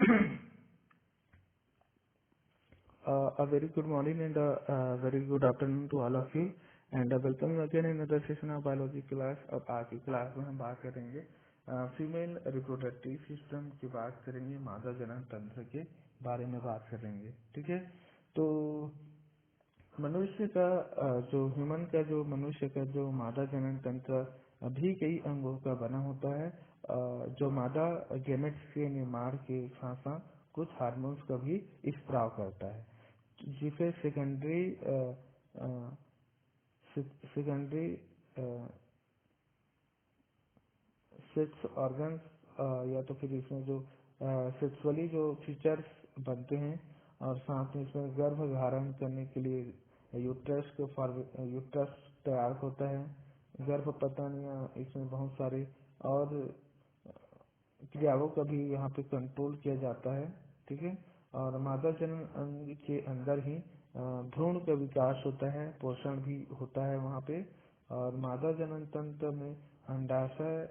A very good morning and a very good afternoon to all of you and welcome you again in another session of biology class। और आज की class में हम बात करेंगे female reproductive system की बात करेंगे, मादा जनन तंत्र के बारे में बात करेंगे। ठीक है, तो मनुष्य का जो ह्यूमन का जो मनुष्य का जो मादा जनन तंत्र भी कई अंगों का बना होता है। जो मादा गेमेट्स के निर्माण के साथ साथ कुछ हार्मोन्स का भी स्त्राव करता है, जिसे सेकेंडरी सेकेंडरी सेक्स ऑर्गन्स या तो फिर इसमें जो सेक्सुअली जो फीचर्स बनते हैं, और साथ में इसमें गर्भ धारण करने के लिए यूट्रस तैयार होता है। गर्भ पतन या इसमें बहुत सारे और क्रियाओं का भी यहाँ पे कंट्रोल किया जाता है। ठीक है, और मादा जनन अंग के अंदर ही भ्रूण का विकास होता है, पोषण भी होता है वहाँ पे। और मादा जनन तंत्र में अंडाशय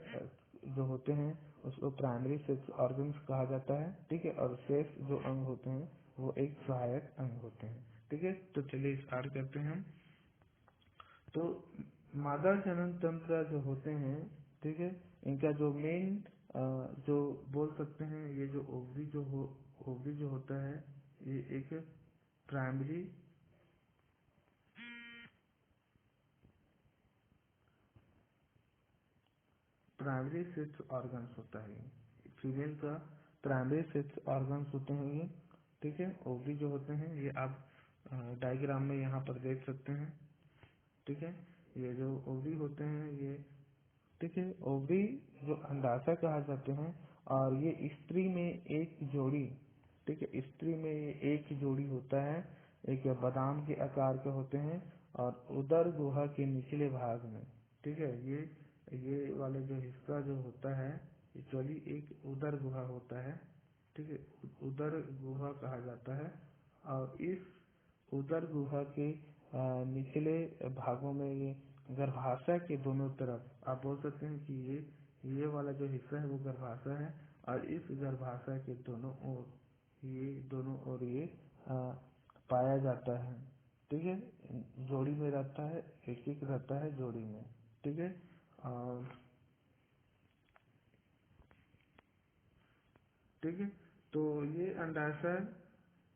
जो होते हैं उसको प्राइमरी सेक्स ऑर्गन्स कहा जाता है। ठीक है, और शेष जो अंग होते हैं वो एक सहायक अंग होते हैं। ठीक है, तो चलिए स्टार्ट करते हैं हम। तो मादा जनन तंत्र जो होते हैं, ठीक है, इनका जो मेन जो बोल सकते हैं, ये जो ओवरी जो होता है, ये एक प्राइमरी प्राइमरी सेक्स ऑर्गन्स होता है। फीमेल का प्राइमरी सेक्स ऑर्गन्स होते हैं ये। ठीक है, ओवरी जो होते हैं ये आप डायग्राम में यहाँ पर देख सकते हैं। ठीक है, ये जो ओवरी होते हैं ये, ठीक है, ओवरी जो अंडाशय कहा जाते हैं, और ये स्त्री में एक जोड़ी, ठीक है, स्त्री में ये एक जोड़ी होता है, एक बादाम के आकार के होते हैं, और उदर गुहा के निचले भाग में, ठीक है, ये वाले जो हिस्सा जो होता है एक्चुअली एक उदर गुहा होता है। ठीक है, उदर गुहा कहा जाता है। और इस उदर गुहा के निचले भागों में ये गर्भाशय के दोनों तरफ आप बोल सकते हैं कि ये वाला जो हिस्सा है वो गर्भाशय है, और इस गर्भाशय के दोनों ओर ये पाया जाता है। ठीक है, जोड़ी में रहता है, एक एक रहता है जोड़ी में। ठीक है, और ठीक है, तो ये अंडाशय,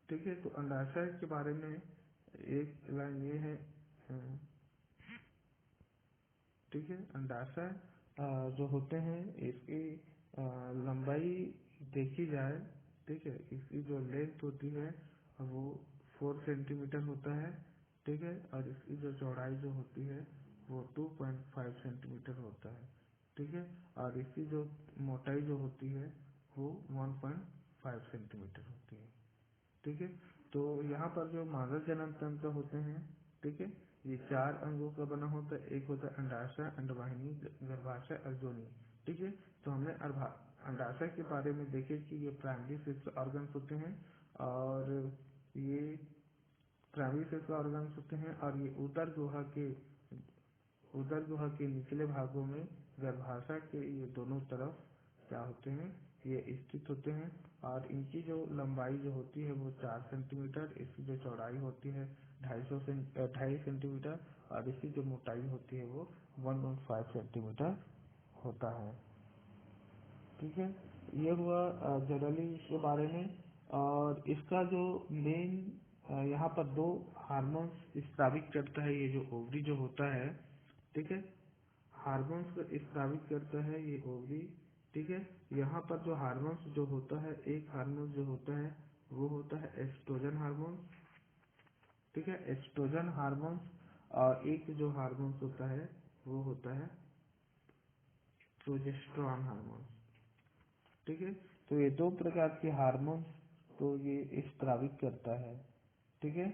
ठीक है, तो अंडाशय के बारे में एक लाइन ये है। ठीक है, अंडाशय जो होते हैं इसकी लंबाई देखी जाए, ठीक है, इसकी जो लेंथ होती है वो 4 सेंटीमीटर होता है। ठीक है, और इसकी जो चौड़ाई जो होती है वो 2.5 सेंटीमीटर होता है। ठीक है, और इसकी जो मोटाई जो होती है वो 1.5 सेंटीमीटर होती है। ठीक है, तो यहाँ पर जो मानव जनन तंत्र होते हैं, ठीक है, ये 4 अंगों का बना होता है। एक होता है अंडाशय, अंडवाहिनी, गर्भाशय और योनि। ठीक है, तो हमने अंडाशय के बारे में देखे कि ये प्राइमरी सेक्स ऑर्गन्स होते हैं, और ये प्राइमरी सेक्स ऑर्गन्स होते हैं, और ये उदर गुहा के निचले भागों में गर्भाशय के ये दोनों तरफ क्या होते हैं, ये स्थित होते हैं। और इनकी जो लंबाई जो होती है वो 4 सेंटीमीटर, इसकी जो चौड़ाई होती है 2.5 सेंटीमीटर, और इसकी जो मोटाई होती है वो 1.5 सेंटीमीटर होता है। ठीक है, ये हुआ जनरली इसके बारे में। और इसका जो मेन यहाँ पर 2 हार्मोन्स स्रावित करता है, ये जो ओवरी जो होता है। ठीक है, हार्मोन्स को स्रावित करता है ये ओवरी। ठीक है, यहाँ पर जो हार्मोन्स जो होता है, एक हार्मोन जो होता है वो होता है एस्ट्रोजन हार्मोन। ठीक है, एस्ट्रोजन हार्मोन, और एक जो हार्मोन्स होता है वो होता है प्रोजेस्टेरॉन हार्मोन। ठीक है, तो ये 2 प्रकार के हार्मोन्स तो ये स्रावित करता है। ठीक है,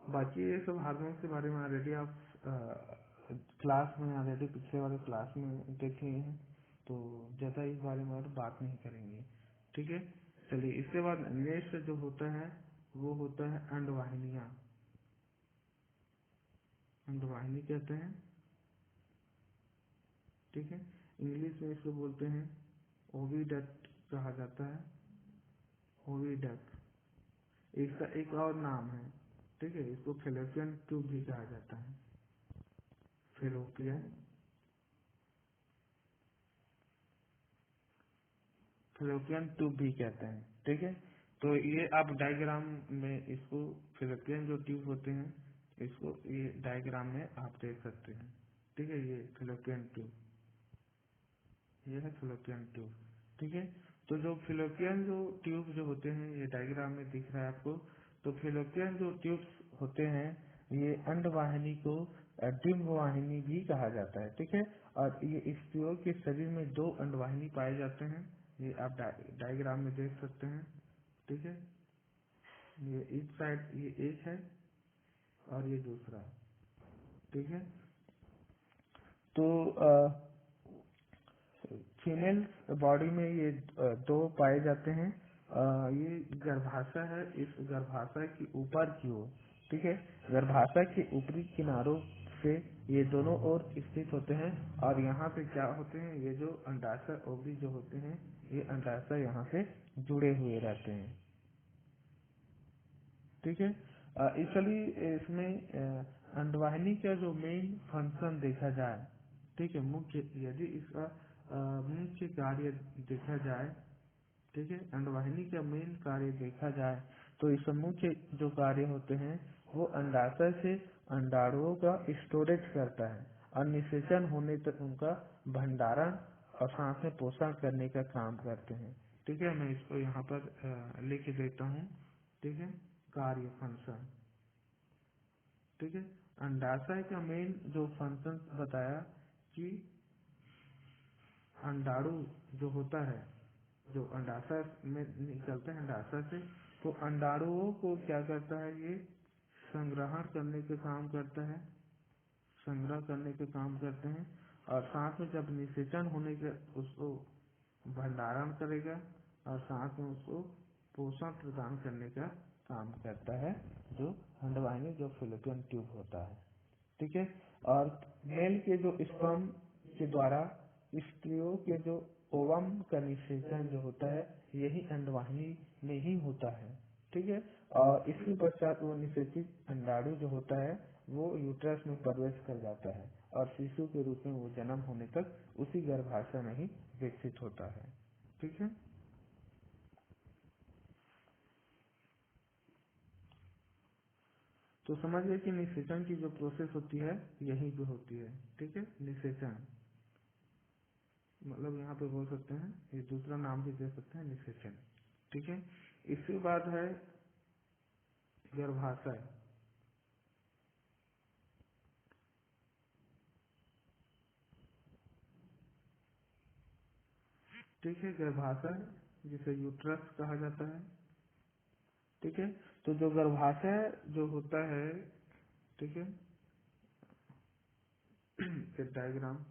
बाकी ये सब हार्मोन्स के बारे में ऑलरेडी आप क्लास में ऑलरेडी पिछले वाले क्लास में देख लिए हैं, तो ज़्यादा इस बारे में और बात नहीं करेंगे। ठीक है, चलिए इसके बाद नेक्स्ट जो होता है वो होता है अंडवाहिनियाँ। अंडवाहिनी कहते हैं, ठीक है, इंग्लिश में इसको बोलते हैं ओविडक्ट कहा जाता है, ओविडक्ट। इसका एक और नाम है, ठीक है, इसको फेलोपियन ट्यूब भी कहा जाता है, फेलोपियन फेलोपियन ट्यूब भी कहते हैं। ठीक है, तो ये आप डायग्राम में इसको फेलोपियन जो ट्यूब होते हैं इसको ये डायग्राम में आप देख सकते हैं। ठीक है, ये फेलोपियन ट्यूब, ये है फेलोपियन ट्यूब। ठीक है, तो जो फेलोपियन जो ट्यूब जो होते हैं ये डायग्राम में दिख रहा है आपको। तो फेलोपियन जो ट्यूब्स होते हैं ये अंडवाहिनी को डिम्बवाहिनी भी कहा जाता है। ठीक है, और ये स्त्रियों के शरीर में दो अंडवाहिनी पाए जाते हैं, ये आप डायग्राम में देख सकते हैं। ठीक है, ये इस साइड ये एक है और ये दूसरा। ठीक है, तो फीमेल बॉडी में ये दो पाए जाते हैं। ये गर्भाशय है, इस गर्भाशय की ऊपर की ओर, ठीक है, गर्भाशय के ऊपरी किनारों से ये दोनों ओर स्थित होते हैं। और यहाँ पे क्या होते हैं, ये जो अंडाशय ओवरी जो होते हैं ये अंडाशय यहाँ से जुड़े हुए रहते हैं। ठीक है, इसलिए इसमें अंडवाहिनी का जो मेन फंक्शन देखा जाए, ठीक है, मुख्य यदि इसका मुख्य कार्य देखा जाए, ठीक है, अंडवाहिनी का मेन कार्य देखा जाए तो इस मुख्य जो कार्य होते हैं वो अंडाशय से अंडाणुओं का स्टोरेज करता है और निषेचन होने तक उनका भंडारण और साथ में पोषण करने का काम करते हैं। ठीक है, मैं इसको यहाँ पर लिख देता हूँ। ठीक है, कार्य फंक्शन। ठीक है, अंडाशय का मेन जो फंक्शन बताया कि अंडाणु जो होता है, जो अंडाशय में निकलते हैं अंडाशय से, तो अंडाणुओं को क्या करता है, ये संग्रहण करने के काम करता है, संग्रह करने के काम करते हैं। और साथ में जब निषेचन होने के उसको भंडारण करेगा और साथ में उसको पोषण प्रदान करने का काम करता है जो अंडवाहिनी जो फेलोपियन ट्यूब होता है। ठीक है, और मेल के जो स्पर्म के द्वारा स्त्रियों के जो ओवम का निषेचन जो होता है यही अंडवाहिनी में ही होता है। ठीक है, और इसके पश्चात वो निषेचित अंडाणु जो होता है वो यूट्रस में प्रवेश कर जाता है और शिशु के रूप में वो जन्म होने तक उसी गर्भाशय में ही विकसित होता है। ठीक है, तो समझ गए कि निषेचन की जो प्रोसेस होती है यही भी होती है। ठीक है, निषेचन मतलब यहाँ पे बोल सकते हैं, ये दूसरा नाम भी दे सकते हैं, निषेचन। ठीक है, इसके बाद है गर्भाशय। ठीक है, गर्भाशय जिसे यूट्रस कहा जाता है। ठीक है, तो जो गर्भाशय जो होता है, ठीक है, एक डायग्राम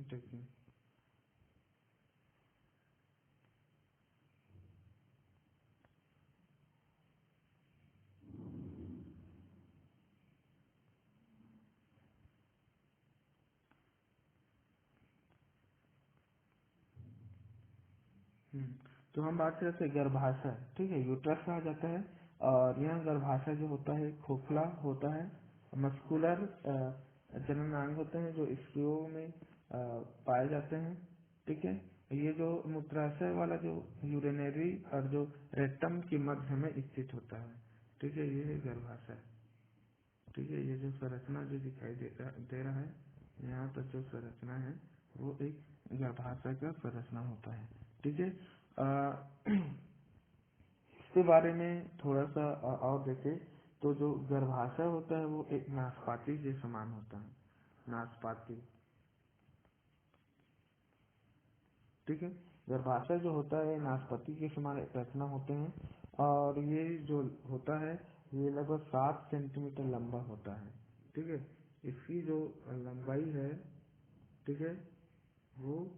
देखिए। तो हम बात करते हैं गर्भाशय। ठीक है, यूट्रस कहा जाता है और यह गर्भाशय जो होता है खोखला होता है, मस्कुलर जननांग होते हैं जो स्त्रियों में पाए जाते हैं। ठीक है, ये जो मूत्राशय वाला जो यूरिनरी और जो रेक्टम के मध्य में स्थित होता है। ठीक है, ये है गर्भाशय। ठीक है, ये जो संरचना जो दिखाई दे रहा है, यहाँ पर जो संरचना है वो एक गर्भाशय का संरचना होता है। ठीक है, इसके बारे में थोड़ा सा और देखें तो जो गर्भाशय होता है वो एक नाशपाती के समान होता है, नाशपाती। ठीक है, गर्भाशय जो होता है नाशपाती के समान रचना होते हैं, और ये जो होता है ये लगभग 7 सेंटीमीटर लंबा होता है। ठीक है, इसकी जो लंबाई है, ठीक है, वो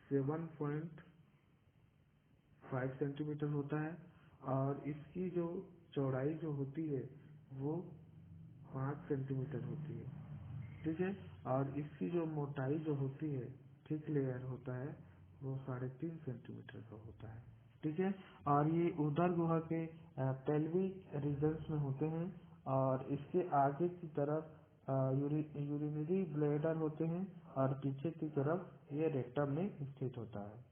7.5 सेंटीमीटर होता है, और इसकी जो चौड़ाई जो होती है वो 5 सेंटीमीटर होती है। ठीक है, और इसकी जो मोटाई जो होती है, थिक लेयर होता है, वो 3.5 सेंटीमीटर का होता है। ठीक है, और ये उदर गुहा के पेल्विक रीजन्स में होते हैं, और इसके आगे की तरफ यूरिनरी ब्लैडर होते हैं, और पीछे की तरफ ये रेक्टम में स्थित होता है।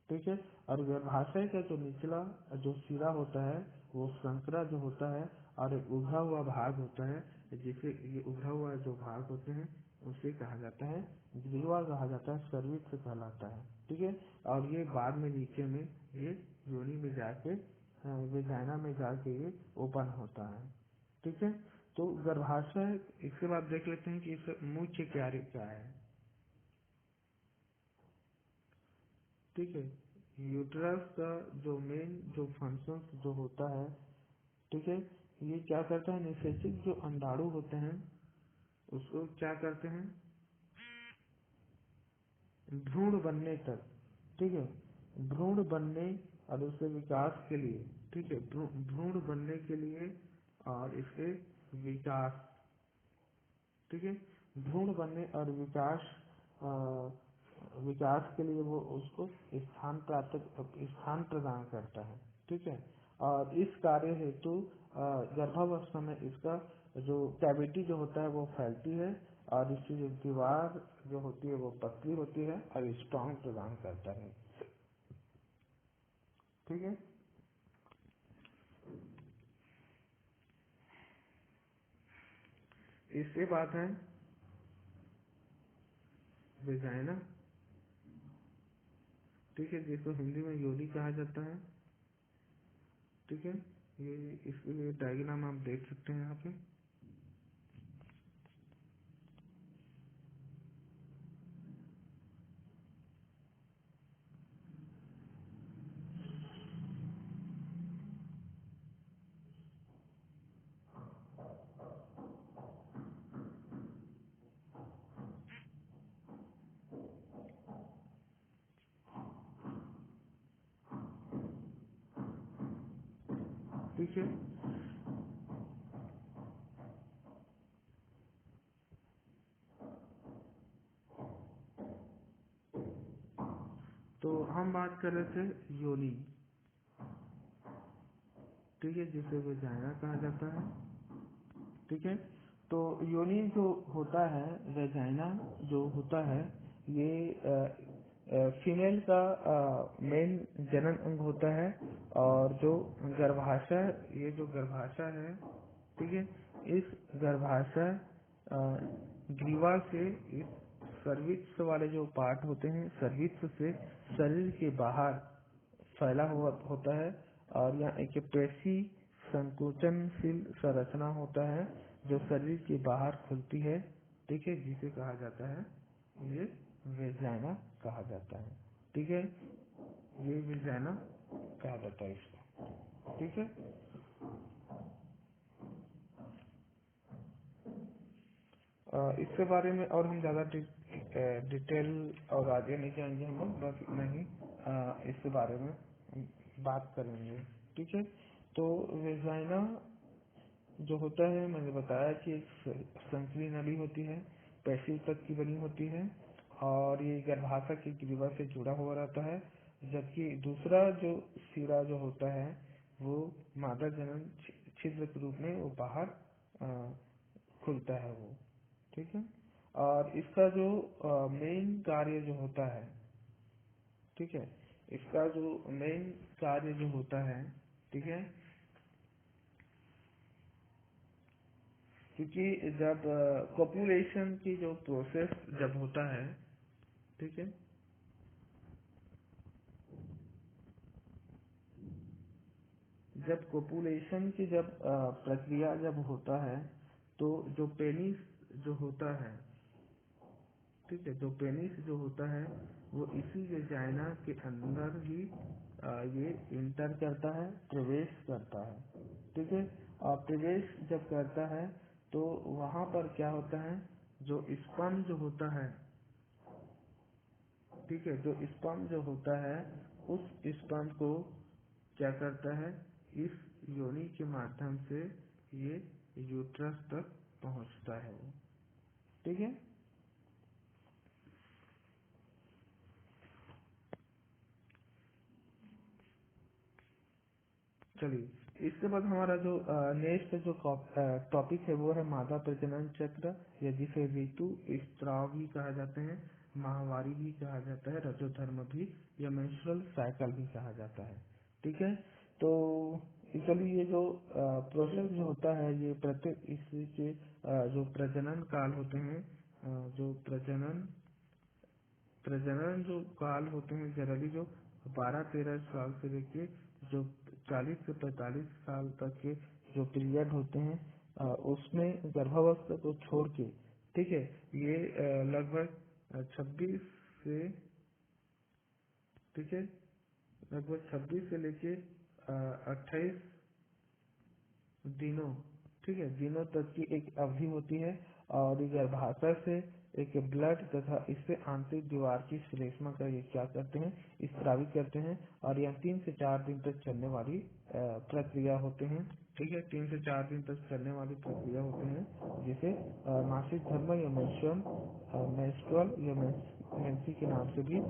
ठीक है, और गर्भाशय का जो निचला जो सिरा होता है वो संकरा जो होता है, और एक उभरा हुआ भाग होता है, जिसे ये उभरा हुआ जो भाग होते हैं उसे कहा जाता है ग्रीवा, कहा जाता है, सर्विक्स कहलाता है। ठीक है, और ये बाद में नीचे में ये योनि में जाके वेजाइना में जाके ये ओपन होता है। ठीक है, तो गर्भाशय, इसके बाद देख लेते हैं कि इस मुख्य कार्य क्या है। ठीक है, यूट्रस का जो मेन जो फंक्शन जो होता है, ठीक है, ये क्या करता है, निषेचित जो अंडाणु होते हैं उसको क्या करते हैं, भ्रूण बनने तक। ठीक है, भ्रूण बनने और उसके विकास के लिए, ठीक है, भ्रूण बनने के लिए और इसके विकास, ठीक है, भ्रूण बनने और विकास के लिए वो उसको स्थान प्रदान करता है। ठीक है, और इस कार्य हेतु गर्भावस्था में इसका जो कैविटी जो होता है वो फैलती है, और इसकी जो दीवार जो होती है वो पतली होती है और स्ट्रॉन्ग प्रदान करता है। ठीक है, इसके बाद है वेजाइना। ठीक है, जिसको हिंदी में योनि कहा जाता है। ठीक है, ये इसके लिए डायग्राम आप देख सकते हैं यहाँ पे। ठीक है, तो हम बात कर रहे थे योनि। ठीक है, जिसे वेजाइना कहा जाता है। ठीक है, तो योनि जो होता है, वेजाइना जो होता है, ये फीमेल का मेन जनन अंग होता है, और जो गर्भाशय, ये जो गर्भाशय है, ठीक है, इस गर्भाशय ग्रीवा से इस सर्विक्स वाले जो पार्ट होते हैं, सर्विक्स से शरीर के बाहर फैला हुआ होता है, और यहाँ एक पेशी संकोचनशील संरचना होता है जो शरीर के बाहर खुलती है। ठीक है, जिसे कहा जाता है ये वेजाइना कहा जाता है। ठीक है, ये वेजाइना कहा जाता है इसको। ठीक है, इसके बारे में और हम ज्यादा डिटेल और आगे नहीं जाएंगे, हम लोग बस नहीं इसके बारे में बात करेंगे। ठीक है, तो वेजाइना जो होता है, मैंने बताया कि एक संकरी नली होती है, पैसिव तक की बनी होती है, और ये गर्भाशय की ग्रीवा से जुड़ा हुआ रहता है, जबकि दूसरा जो सिरा जो होता है वो मादा जनन छिद्र के रूप में वो बाहर खुलता है वो। ठीक है, और इसका जो मेन कार्य जो होता है, ठीक है, इसका जो मेन कार्य जो होता है, ठीक है, क्योंकि जब पॉपुलेशन की जो प्रोसेस जब होता है, ठीक है, जब पॉपुलेशन की जब प्रक्रिया जब होता है, तो जो पेनिस जो होता है, ठीक है, जो पेनिस जो होता है वो इसी वेजाइना के अंदर ही ये इंटर करता है, प्रवेश करता है। ठीक है, और प्रवेश जब करता है तो वहां पर क्या होता है, जो स्पर्म जो होता है, ठीक है, जो स्पर्म जो होता है उस स्पर्म को क्या करता है, इस योनि के माध्यम से ये यूट्रस तक पहुंचता है वो। ठीक है, चलिए इसके बाद हमारा जो नेक्स्ट जो टॉपिक है वो है मादा प्रजनन चक्र, या जिसे ऋतु स्त्राव भी कहा जाते हैं, माहवारी भी कहा जाता है, रजोधर्म भी, या मेंस्ट्रुअल साइकिल भी कहा जाता है। ठीक है, तो चलिए ये जो प्रोसेस जो होता है, ये प्रत्येक इसी के जो प्रजनन काल होते हैं, जो प्रजनन जो काल होते हैं जनरली जो 12-13 साल से लेके जो 40 से 45 साल तक के जो पीरियड होते हैं, उसमें गर्भावस्था को छोड़ के, ठीक है, ये लगभग 26 से, ठीक है, लगभग 26 से लेके 28 दिनों, ठीक है, दिनों तक की एक अवधि होती है। और ये गर्भाशय से एक ब्लड तथा इससे आंतरिक दीवार की श्लेष्मा का ये क्या करते हैं, स्रावित करते हैं, और यह 3 से 4 दिन तक चलने वाली प्रक्रिया होते हैं। ठीक है, 3 से 4 दिन तक चलने वाली प्रक्रिया होते हैं, जिसे मासिक धर्म या मेंस्ट्रुअल या मेंसी के नाम से भी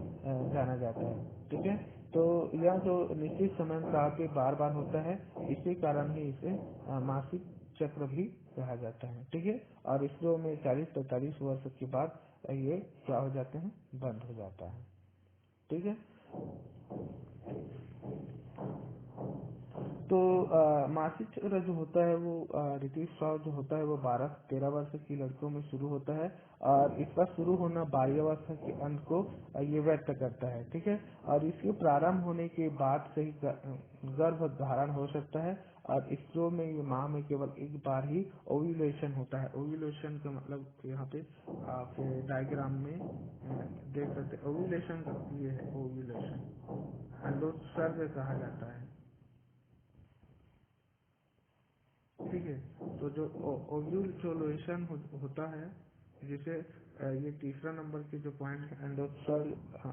जाना जाता है। ठीक है, तो यह जो निश्चित समय काल पे बार बार होता है, इसी कारण ही इसे मासिक चक्र भी कहा जाता है। ठीक है, और इसरो में 40-45 वर्ष के बाद ये क्या हो जाते हैं, बंद हो जाता है। ठीक है, तो मासिक चक्र जो होता है वो ऋतुस्राव जो होता है वो 12-13 वर्ष की लड़कियों में शुरू होता है, और इसका शुरू होना बाल्यावस्था के अंत को ये व्यक्त करता है। ठीक है, और इसके प्रारंभ होने के बाद से ही गर्भ धारण हो सकता है, और स्त्रियों में ये माह में केवल एक बार ही ओव्यूलेशन होता है। ओव्यूलेशन का मतलब यहाँ पे आप डायग्राम में देख सकते हैं, ओव्यूलेशन का ये है, ओव्यूलेशन अंडोत्सर्ग कहा जाता है। ठीक है, तो जो ओव्यूलेशन होता है, जिसे ये तीसरा नंबर के जो पॉइंट है,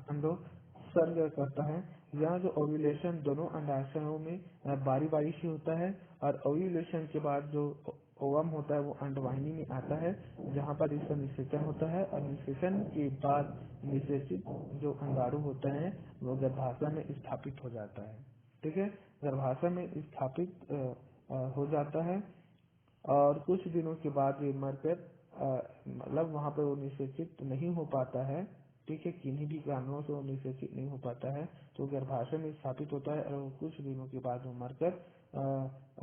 अंडोत्सर्ग करता है। यहाँ जो ओव्यूलेशन दोनों अंडाशयों में बारी बारी से होता है, और ओव्यूलेशन के बाद जो ओवम होता है वो अंडवाहिनी में आता है, जहाँ पर इसका निषेचन होता है, और निषेचन के बाद निषेचित जो अंडाणु होता है वो गर्भाशय में स्थापित हो जाता है। ठीक है, गर्भाशय में स्थापित हो जाता है, और कुछ दिनों के बाद ये मरकर मतलब वहाँ पर वो निषेचित नहीं हो पाता है। ठीक है, किन्हीं भी कारणों से वो निषेचित नहीं हो पाता है, तो गर्भाशय में स्थापित होता है, और वो कुछ दिनों के बाद वो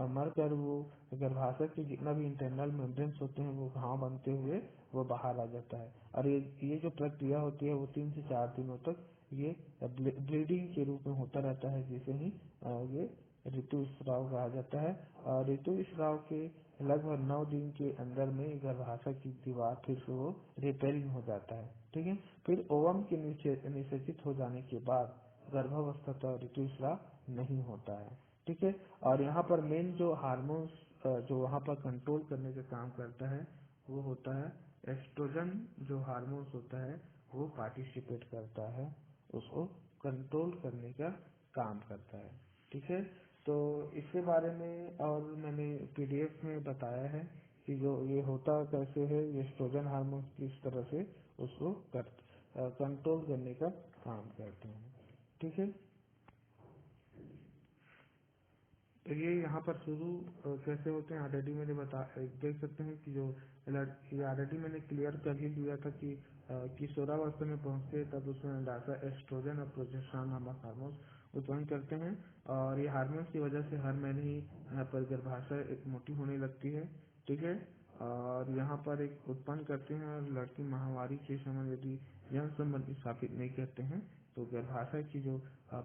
मरकर वो गर्भाशय के जितना भी इंटरनल मेम्ब्रेन्स होते हैं वो घाव बनते हुए वो बाहर आ जाता है। और ये जो प्रक्रिया होती है वो 3 से 4 दिनों तक ये ब्लीडिंग के रूप में होता रहता है, जिसे ही ये ऋतुस्राव कहा जाता है। और ऋतुस्राव के लगभग 9 दिन के अंदर में गर्भाशय की दीवार फिर से वो रिपेयरिंग हो जाता है। ठीक है, फिर ओवम के निषेचित हो जाने के बाद गर्भावस्था तक ऋतुस्राव नहीं होता है। ठीक है, और यहाँ पर मेन जो हार्मोन्स जो वहाँ पर कंट्रोल करने का काम करता है वो होता है एस्ट्रोजन। जो हार्मोन्स होता है वो पार्टिसिपेट करता है, उसको कंट्रोल करने का काम करता है। ठीक है, तो इसके बारे में और मैंने पीडीएफ में बताया है कि जो ये होता कैसे है, ये एस्ट्रोजन हार्मोन किस तरह से उसको कंट्रोल करने का काम करते हैं। ठीक है, तो ये यहाँ पर शुरू कैसे होते हैं ऑलरेडी मैंने देख सकते हैं कि जो ये ऑलरेडी मैंने क्लियर कर ही दिया था कि किशोरावस्था में पहुंचते हैं तब उसमें अंडाशय एस्ट्रोजन और प्रोजेस्टेरोन नामक हार्मोन उत्पन्न करते हैं, और ये हार्मोन्स की वजह से हर महीने ही यहाँ पर गर्भाशय एक मोटी होने लगती है। ठीक है, और यहाँ पर एक उत्पन्न करते हैं, और लड़की माहवारी के समय यदि यह संबंध स्थापित नहीं करते हैं तो गर्भाशय की जो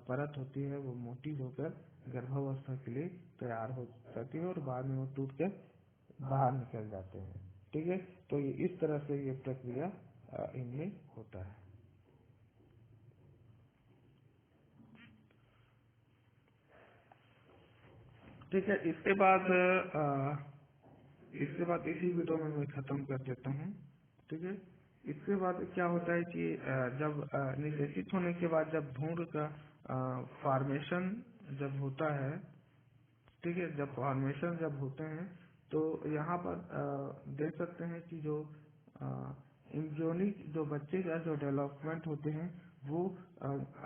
परत होती है वो मोटी होकर गर्भावस्था के लिए तैयार हो जाती है, और बाद में वो टूट कर बाहर निकल जाते हैं। ठीक है, तो ये इस तरह से ये प्रक्रिया इनमें होता है। ठीक है, इसके बाद इसी वीडियो में मैं खत्म कर देता हूँ। ठीक है, इसके बाद क्या होता है कि जब निषेचित होने के बाद जब भ्रूण का फॉर्मेशन जब होता है, ठीक है, जब फॉर्मेशन जब होते हैं तो यहाँ पर देख सकते हैं कि जो एम्ब्रियोनिक जो बच्चे का जो डेवलपमेंट होते हैं वो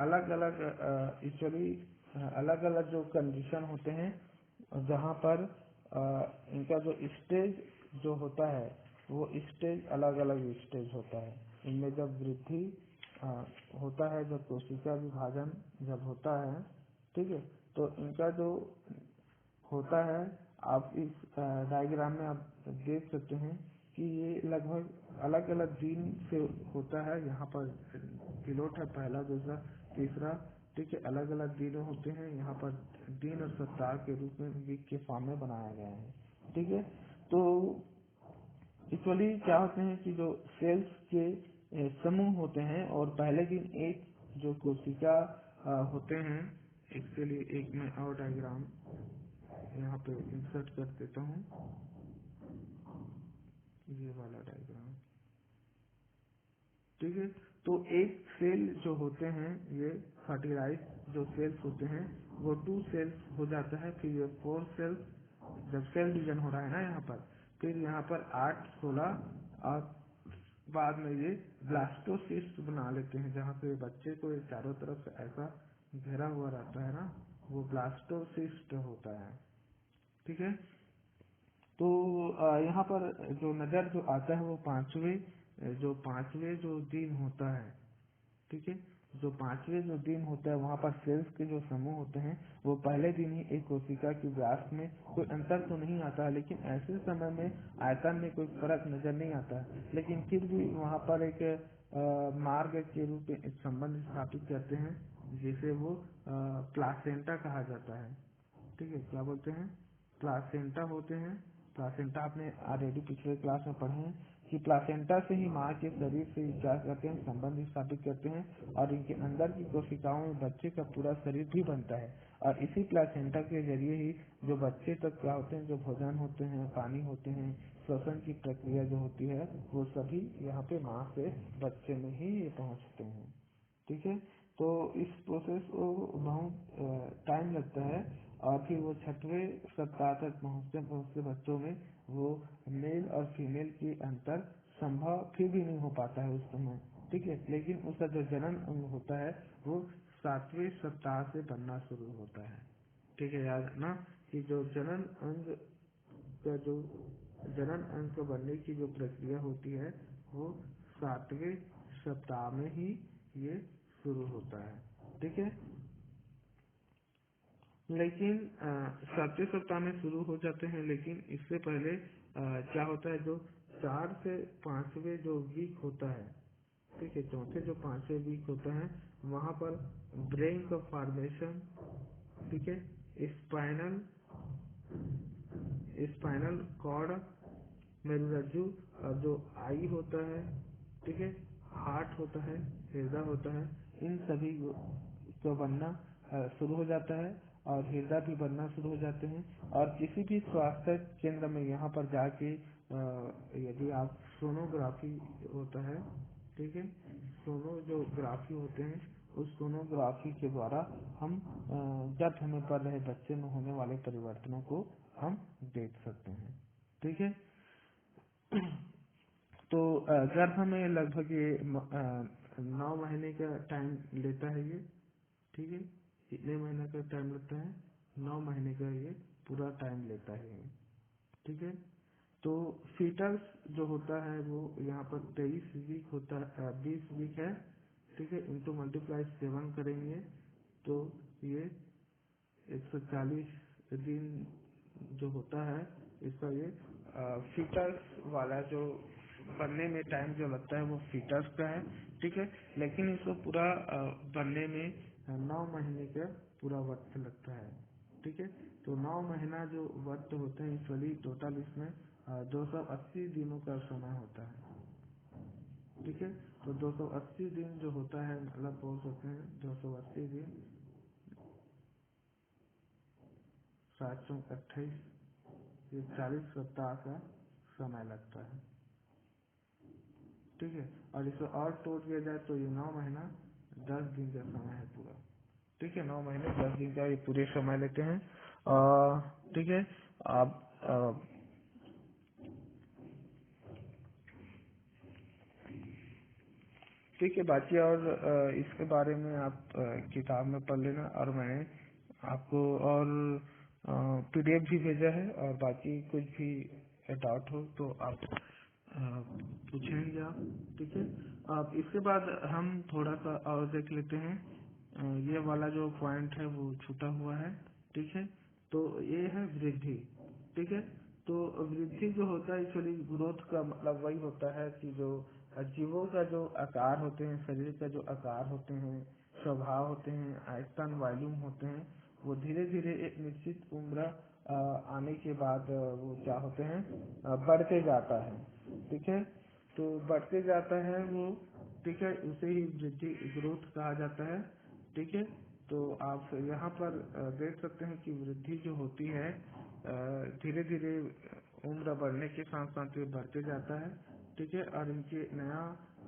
अलग अलग एक्चुअली अलग अलग जो कंडीशन होते हैं जहाँ पर इनका जो स्टेज जो होता है वो स्टेज अलग अलग स्टेज होता है। इनमें जब वृद्धि होता है, जब कोशिका विभाजन जब होता है, ठीक है, तो इनका जो होता है, आप इस डायग्राम में आप देख सकते हैं कि ये लगभग अलग अलग दिन से होता है। यहाँ पर पिलोट है, पहला दूसरा तीसरा, ठीक है, अलग अलग दिन होते हैं। यहाँ पर दिन और सप्ताह के रूप में वीक के फॉर्म में बनाया गया है। ठीक है, तो एक्चुअली क्या होते हैं कि जो सेल्स के समूह होते हैं और पहले दिन एक जो कोशिका होते हैं। इसके लिए एक मैं और डायग्राम यहाँ पे इंसर्ट कर देता हूँ, ये वाला डायग्राम। ठीक है, तो एक सेल जो होते हैं ये फर्टिलाइज जो सेल्स होते हैं वो 2 सेल्स हो जाता है। फिर ये 4 सेल्स जब सेल डिवीजन हो रहा है ना यहाँ पर, फिर यहाँ पर 8, 16 और बाद में ये ब्लास्टोसिस्ट बना लेते हैं, जहाँ पे बच्चे को ये चारों तरफ से ऐसा घेरा हुआ रहता है ना, वो ब्लास्टोसिस्ट होता है। ठीक है, तो यहाँ पर जो नजर जो आता है वो पांचवे जो दिन होता है। ठीक है, जो पांचवे जो दिन होता है वहाँ पर सेल्स के जो समूह होते हैं वो पहले दिन ही एक कोशिका की व्यास में कोई अंतर तो नहीं आता है, लेकिन ऐसे समय में आयतन में कोई फर्क नजर नहीं आता है, लेकिन फिर भी वहाँ पर एक मार्ग के रूप में एक संबंध स्थापित करते हैं जिसे वो प्लासेंटा कहा जाता है। ठीक है, क्या बोलते हैं, प्लासेंटा होते हैं। प्लासेंटा आपने ऑलरेडी पिछले क्लास में पढ़े हैं कि प्लासेंटा से ही माँ के शरीर से क्या करते हैं, संबंध स्थापित करते हैं और इनके अंदर की कोशिकाओं में बच्चे का पूरा शरीर भी बनता है। और इसी प्लासेंटा के जरिए ही जो बच्चे तक क्या होते हैं, जो भोजन होते हैं, पानी होते हैं, श्वसन की प्रक्रिया जो होती है वो सभी यहाँ पे माँ से बच्चे में ही ये पहुँचते हैं। ठीक है, तो इस प्रोसेस को बहुत टाइम लगता है और फिर वो 6वें सप्ताह तक पहुँचते पहुँचते बच्चों में वो मेल और फीमेल की अंतर संभव फिर भी नहीं हो पाता है उस समय। ठीक है, लेकिन उसका जो जनन अंग होता है वो 7वें सप्ताह से बनना शुरू होता है। ठीक है, याद रखना कि जो जनन अंग का बनने की जो प्रक्रिया होती है वो 7वें सप्ताह में ही ये शुरू होता है। ठीक है, लेकिन 7वें सप्ताह में शुरू हो जाते हैं, लेकिन इससे पहले क्या होता है, जो 4 से 5वें जो वीक होता है, ठीक है, चौथे जो 5वें वीक होता है वहाँ पर ब्रेन का फॉर्मेशन, ठीक है, स्पाइनल स्पाइनल कॉर्ड, मेरुरज्जु और जो आई होता है, ठीक है, हार्ट होता है, हृदय होता है, इन सभी को बनना शुरू हो जाता है और हृदय भी बनना शुरू हो जाते हैं। और किसी भी स्वास्थ्य केंद्र में यहाँ पर जाके यदि आप सोनोग्राफी होता है, ठीक है, सोनोग्राफी होते हैं, उस सोनोग्राफी के द्वारा हम गर्भ में पड़ रहे बच्चे में होने वाले परिवर्तनों को हम देख सकते हैं। ठीक है, तो गर्भ में लगभग ये 9 महीने का टाइम लेता है ये। ठीक है, कितने महीने का टाइम लगता है, 9 महीने का ये पूरा टाइम लेता है ये। ठीक है, तो फीटस जो होता है वो यहाँ पर 23 वीक होता है, 20 वीक है। ठीक है, इंटू मल्टीप्लाई 7 करेंगे तो ये 140 दिन जो होता है इसका ये फीटस वाला जो बनने में टाइम जो लगता है वो फीटस का है। ठीक है, लेकिन इसको पूरा बनने में 9 महीने का पूरा वक्त लगता है। ठीक है, तो 9 महीना जो वक्त होते हैं एक्चुअली टोटल इसमें 280 दिनों का समय होता है। ठीक है। तो 280 दिन जो होता है, मतलब बोल सकते हैं 280 दिन 728, ये 40 सप्ताह का समय लगता है। ठीक है। और इसे और तोड़ दिया जाए तो ये 9 महीना 10 दिन का समय है पूरा। ठीक है, 9 महीने 10 दिन का ये पूरे समय लेते हैं। ठीक है। आप ठीक है, बाकी और इसके बारे में आप किताब में पढ़ लेना, और मैंने आपको और पीडीएफ भी भेजा है, और बाकी कुछ भी डाउट हो तो आप पूछेंगे आप। ठीक है। अब इसके बाद हम थोड़ा सा और देख लेते हैं। ये वाला जो पॉइंट है वो छूटा हुआ है। ठीक है। तो ये है वृद्धि। ठीक है। तो वृद्धि जो होता है एक्चुअली ग्रोथ का मतलब वही होता है कि जो जीवों का जो आकार होते हैं, शरीर का जो आकार होते हैं, स्वभाव होते हैं, आयतन वॉल्यूम होते हैं, वो धीरे धीरे एक निश्चित उम्र आने के बाद वो क्या होते हैं, बढ़ते जाता है। ठीक है। तो बढ़ते जाता है वो। ठीक है, उसे ही वृद्धि ग्रोथ कहा जाता है। ठीक है। तो आप यहाँ पर देख सकते हैं कि वृद्धि जो होती है धीरे धीरे उम्र बढ़ने के साथ साथ ये बढ़ते जाता है। ठीक है। और इनके नया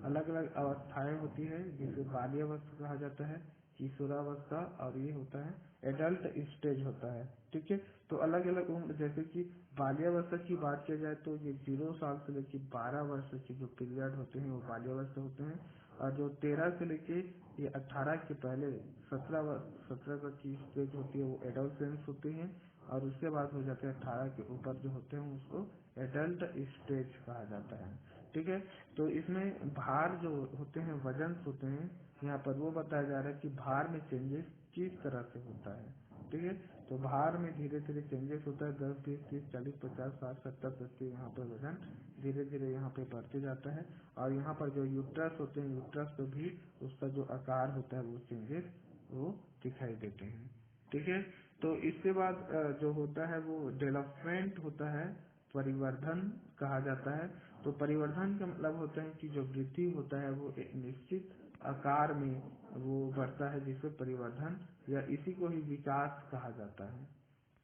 अलग अलग अवस्थाएं होती है, जिसे बाल्यावस्था कहा जाता है, किशोरावस्था, और ये होता है एडल्ट स्टेज होता है। ठीक है। तो अलग अलग उम्र, जैसे कि बाल्यावस्था की बात की जाए तो ये 0 साल से लेकर 12 वर्ष के जो पीरियड होते हैं वो बाल्यावस्था होते हैं। और जो 13 से लेके ये 18 के पहले 17 तक की स्टेज होती है वो एडोलसेंस होती है। और उसके बाद हो जाते हैं 18 के ऊपर जो होते हैं उसको एडल्ट स्टेज कहा जाता है। ठीक है। तो इसमें भार जो होते हैं, वजन होते हैं, यहाँ पर वो बताया जा रहा है कि भार में चेंजेस किस तरह से होता है। ठीक है। तो भार में धीरे धीरे चेंजेस होता है, 10, 20, 30, 40, 50, 60, 70 तक के यहाँ पर वजन धीरे धीरे यहाँ पे बढ़ते जाता है। और यहाँ पर जो यूट्रस होते हैं, यूट्रस पे भी उसका जो आकार होता है वो चेंजेस वो दिखाई देते हैं। ठीक है। तो इसके बाद जो होता है वो डेवलपमेंट होता है, परिवर्धन कहा जाता है। तो परिवर्धन का मतलब होता है कि जो वृद्धि होता है वो एक निश्चित आकार में वो बढ़ता है, जिसे परिवर्धन या इसी को ही विकास कहा जाता है।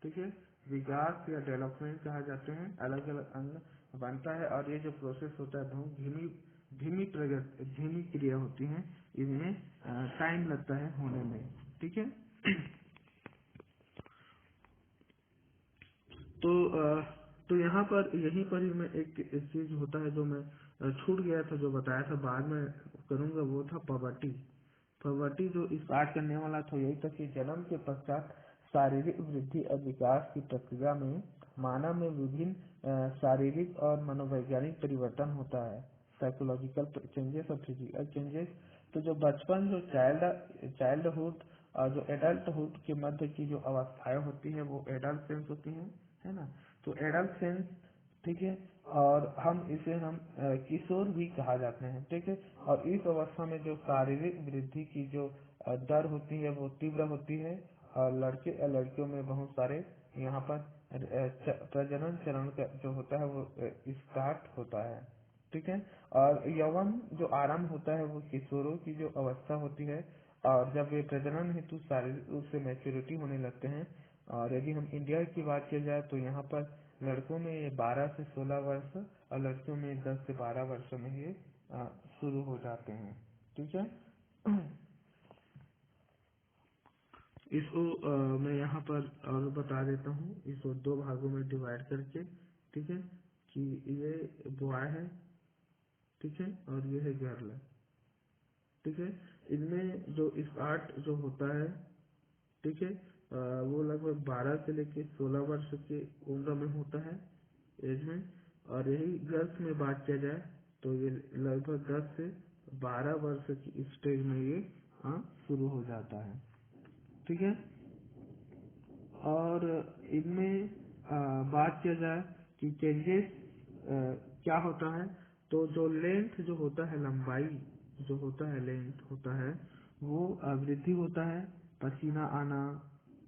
ठीक है। विकास या डेवलपमेंट कहा जाते हैं। अलग अलग अंग बनता है, और ये जो प्रोसेस होता है बहुत धीमी धीमी प्रगति धीमी क्रिया होती है, इनमें टाइम लगता है होने में। ठीक है। तो तो यहाँ पर यहीं पर ही मैं एक चीज होता है जो मैं छूट गया था, जो बताया था बाद में करूंगा, वो था पॉवर्टी। पॉवर्टी जो स्टार्ट करने वाला था यही था कि जन्म के पश्चात शारीरिक वृद्धि और विकास की प्रक्रिया में मानव में विभिन्न शारीरिक और मनोवैज्ञानिक परिवर्तन होता है, साइकोलॉजिकल चेंजेस और फिजिकल चेंजेस। तो जो बचपन, जो चाइल्डहुड और जो एडल्टहुड के मध्य की जो अवस्थाएं होती है वो एडल्ट होती हैं, है ना। तो एडल्ट सेंस। ठीक है। और हम किशोर भी कहा जाते हैं। ठीक है। और इस अवस्था में जो शारीरिक वृद्धि की जो दर होती है वो तीव्र होती है, और लड़के और लड़कियों में बहुत सारे यहाँ पर प्रजनन चरण का जो होता है वो स्टार्ट होता है। ठीक है। और यौवन जो आरंभ होता है वो किशोरों की जो अवस्था होती है, और जब ये प्रजनन हेतु शारीरिक रूप से मैच्योरिटी होने लगते हैं। और यदि हम इंडिया की बात की जाए तो यहाँ पर लड़कों में ये 12 से 16 वर्ष और लड़कियों में 10 से 12 वर्षों में ये शुरू हो जाते हैं। ठीक है। इसको मैं यहाँ पर और बता देता हूँ, इसको 2 भागों में डिवाइड करके। ठीक है। कि ये बॉय है, ठीक है, और ये है गर्ल है। ठीक है। इनमें जो स्टार्ट जो होता है, ठीक है, वो लगभग 12 से लेकर 16 वर्ष की उम्र में होता है, एज में। और यही गर्ल्स में बात किया जाए तो ये लगभग 10 से 12 वर्ष की स्टेज में ये शुरू हो जाता है। ठीक है। और इनमें बात किया जाए कि चेंजेस क्या होता है, तो जो लेंथ जो होता है, लंबाई जो होता है, लेंथ होता है, वो वृद्धि होता है, पसीना आना।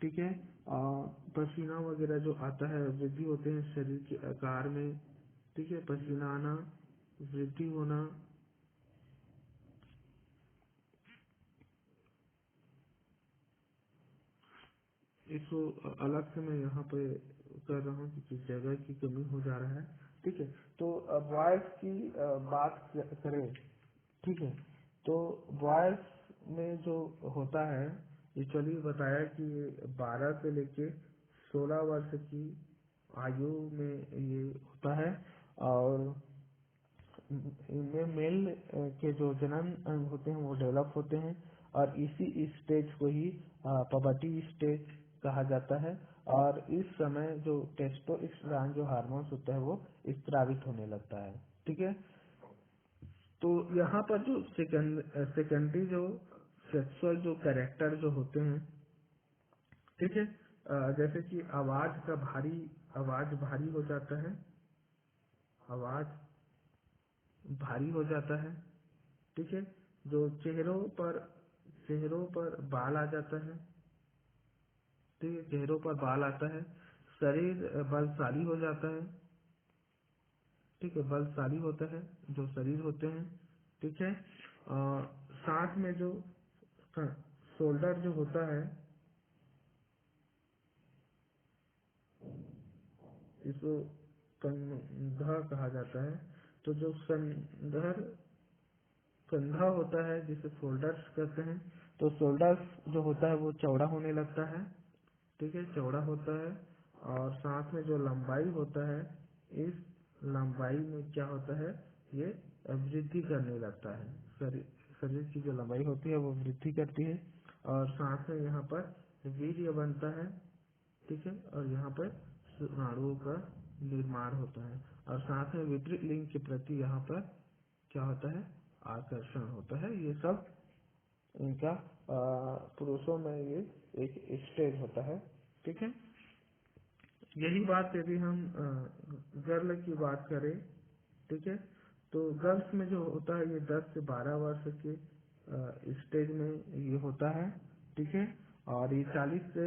ठीक है। और पसीना वगैरह जो आता है, वृद्धि होते हैं शरीर के आकार में। ठीक है। पसीना आना, वृद्धि होना, इसको अलग से मैं यहाँ पे कर रहा हूँ क्योंकि जगह की कमी हो जा रहा है। ठीक है, तो वॉइस की बात करें। ठीक है, तो वॉइस में जो होता है, एक्चुअली बताया कि 12 से लेके 16 वर्ष की आयु में ये होता है। और इनमें मेल के जो जनन अंग होते हैं वो डेवलप होते हैं, और इसी स्टेज को ही पबर्टी स्टेज कहा जाता है। और इस समय जो टेस्टोस्टेरोन जो हार्मोन्स होता है वो स्रावित होने लगता है। ठीक है, तो यहाँ पर जो सेकेंडरी जो सेक्सुअल जो कैरेक्टर जो होते हैं। ठीक है, जैसे कि आवाज भारी हो जाता है, आवाज भारी हो जाता है। ठीक है, जो चेहरों पर बाल आ जाता है। ठीक है, चेहरों पर बाल आता है। शरीर बलशाली हो जाता है। ठीक है, बलशाली होता है जो शरीर होते हैं। ठीक है, साथ में जो शोल्डर जो होता है, इसको कंधा कहा जाता है। तो जो कंधा होता है जिसे शोल्डर्स कहते हैं, तो शोल्डर्स जो होता है वो चौड़ा होने लगता है। ठीक है, चौड़ा होता है। और साथ में जो लंबाई होता है, इस लंबाई में क्या होता है, ये वृद्धि करने लगता है। शरीर की जो लंबाई होती है वो वृद्धि करती है। और साथ में यहाँ पर वीर्य बनता है। ठीक है, और यहाँ पर नाड़ुओं का निर्माण होता है। और साथ में विपरीत लिंग के प्रति यहाँ पर क्या होता है, आकर्षण होता है। ये सब इनका पुरुषों में ये एक स्टेज होता है। ठीक है, यही बात यदि हम गर्ल की बात करें। ठीक है, तो गर्ल्स में जो होता है ये 10 से 12 वर्ष के स्टेज में ये होता है। ठीक है, और ये 40 से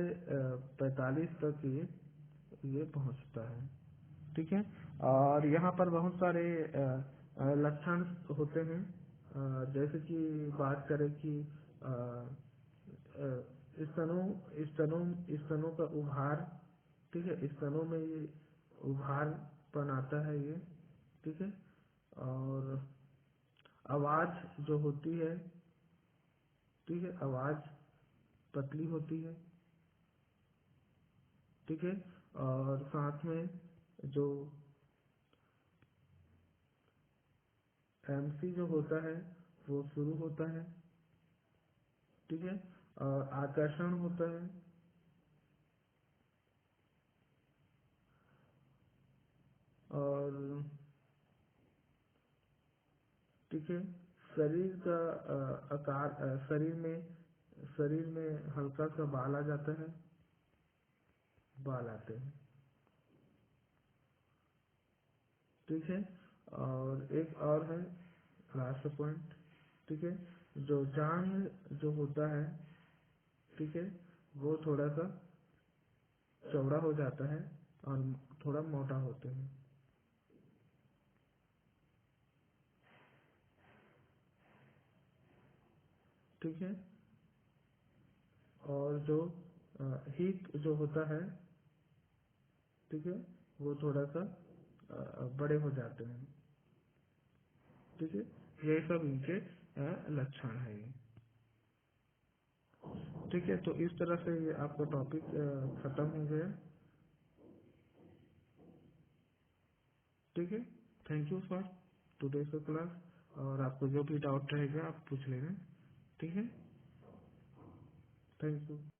45 तक ये पहुंचता है। ठीक है, और यहाँ पर बहुत सारे लक्षण होते हैं। जैसे कि बात करें कि अ, स्तनों का उभार। ठीक है, स्तनों में ये उभारपन आता है ये। ठीक है, और आवाज जो होती है। ठीक है, आवाज पतली होती है। ठीक है, और साथ में जो एमसी जो होता है वो शुरू होता है। ठीक है, और आकर्षण होता है। और ठीक है, शरीर का आकार, शरीर में हल्का सा बाल आ जाता है, बाल आते हैं। ठीक है, और एक और है लास्ट पॉइंट। ठीक है, जो जांग जो होता है। ठीक है, वो थोड़ा सा चौड़ा हो जाता है और थोड़ा मोटा होते हैं। ठीक है, और जो हिप जो होता है। ठीक है, वो थोड़ा सा बड़े हो जाते हैं। ठीक है, ये सब इनके लक्षण है ये। ठीक है, तो इस तरह से ये आपका टॉपिक खत्म हो गया। ठीक है, thank you for today's class. और आपको जो भी डाउट रहेगा आप पूछ लेना। ठीक है, थैंक यू।